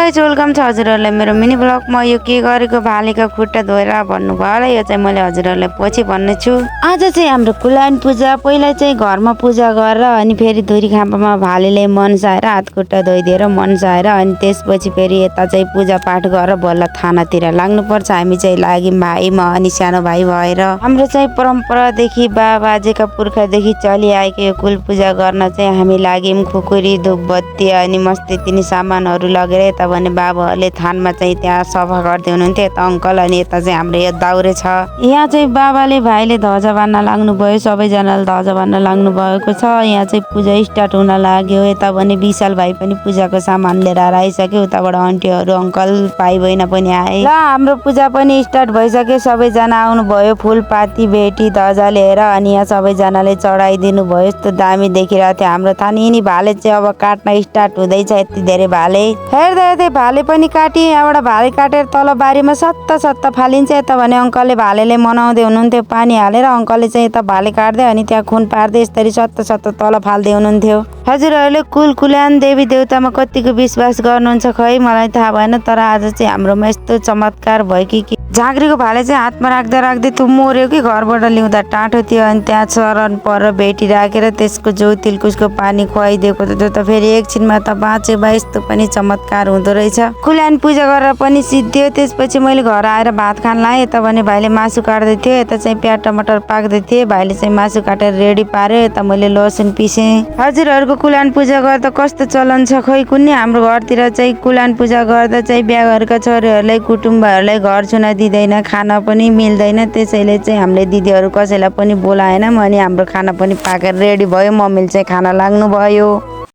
Guys welcome छ हजुरहरुलाई मेरो mini ब्लगमा। यो के गरेको भालेको खुट्टा धोएर भन्नुभयो होला, यो चाहिँ मैले हजुरहरुलाई पछि भन्ने छु। आज चाहिँ हाम्रो कुलाइन पूजा। पहिला चाहिँ घरमा पूजा गरेर अनि फेरि धुरी खाम्पामा भालेले मनसाएर हात खुट्टा धोइदिएर मनसाएर अनि त्यसपछि फेरि यता चाहिँ पूजा पाठ गरेर बल्ल थानातिर लाग्नुपर्छ। हामी चाहिँ लाग्यौं भाइमा अनि सानो भाइ भएर। हाम्रो चाहिँ परम्परादेखि बाबाजेका पुर्खादेखि चलिआएको यो कुल पूजा गर्न चाहिँ हामी लाग्यौं। खुकुरी धुपबत्ती अनि मस्ती तिनी सामानहरू लगेर यता भने बाबाहरूले थानमा चाहिँ त्यहाँ सफा गर्दै हुनुहुन्थ्यो। यता अङ्कल अनि यता चाहिँ हाम्रो यो दाउरे छ। यहाँ चाहिँ बाबाले भाइले ध्वजा बाँध्न लाग्नु भयो, सबैजनाले ध्वजा बाँध्न लाग्नु भएको छ। यहाँ चाहिँ पूजा स्टार्ट हुन लाग्यो। यता भने विशाल भाइ पनि पूजाको सामान लिएर आइसक्यो। उताबाट आन्टीहरू अङ्कल भाइ बहिनी पनि आए। ल हाम्रो पूजा पनि स्टार्ट भइसक्यो। सबैजना आउनुभयो फुलपाती भेटी ध्वजा लिएर अनि यहाँ सबैजनाले चढाइदिनु भयो। यस्तो दामी देखिरहेको थियो हाम्रो थान। यिनी भाले चाहिँ अब काट्न स्टार्ट हुँदैछ। यति धेरै भाले हेर्दै हेर्दै भाले पनि काटी। यहाँबाट भाले काटेर तल बारीमा सत्त फालिन्छ। यता भने अङ्कलले भालेले मनाउँदै हुनुहुन्थ्यो पानी हालेर। अङ्कलले चाहिँ यता भाले काट्दै अनि त्यहाँ खुन पार्दै यसरी सत्त तल फाल्दै हुनुहुन्थ्यो। हजुरहरूले कुलाइन देवी देवतामा कतिको विश्वास गर्नुहुन्छ खै मलाई थाहा भएन, तर आज चाहिँ हाम्रोमा यस्तो चमत्कार भयो कि झाँक्रीको भाले चाहिँ हातमा राख्दा राख्दै त्यो मर्यो कि घरबाट ल्याउँदा टाँटो थियो। अनि त्यहाँ चरण पर भेटी राखेर त्यसको जो तिलकुसको पानी खुवाइदिएको थियो त फेरि एकछिनमा त बाँच्यो बा। यस्तो पनि चमत्कार हुँदो रहेछ। कुलाइन पूजा गरेर पनि सिद्धियो। त्यसपछि मैले घर आएर भात खान लाएँ। यता भने भाइले मासु काट्दै थियो। यता चाहिँ प्याज टमाटर पाक्दै थिए। भाइले चाहिँ मासु काटेर रेडी पार्यो। यता मैले लसुन पिसेँ। हजुरहरूको कुलाइन पूजा गर्दा कस्तो चलन छ खै कुन्नी? हाम्रो घरतिर चाहिँ कुलाइन पूजा गर्दा चाहिँ बिहा गरेका छोरीहरूलाई कुटुम्बहरूलाई घर छुन दिँदैन, खाना पनि मिल्दैन। त्यसैले चाहिँ हामीले दिदीहरू कसैलाई पनि बोलाएन। अनि हाम्रो खाना पनि पाकेर रेडी भयो। मम्मीले चाहिँ खाना लाग्नु भयो।